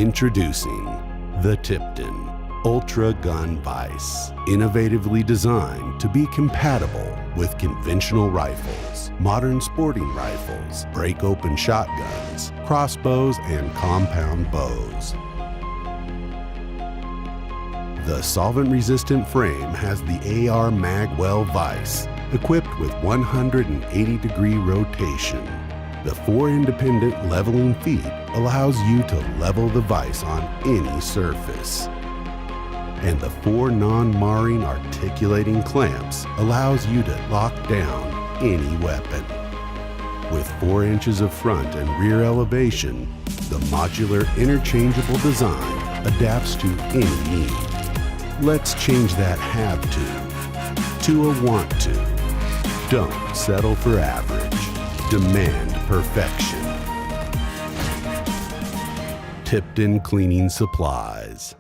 Introducing the Tipton Ultra Gun Vise, innovatively designed to be compatible with conventional rifles, modern sporting rifles, break-open shotguns, crossbows, and compound bows. The solvent-resistant frame has the AR Magwell vise, equipped with 180-degree rotation. The 4 independent leveling feet allows you to level the vise on any surface. And the 4 non-marring articulating clamps allows you to lock down any weapon. With 4 inches of front and rear elevation, the modular interchangeable design adapts to any need. Let's change that have to a want to. Don't settle for average. Demand perfection. Tipton Cleaning Supplies.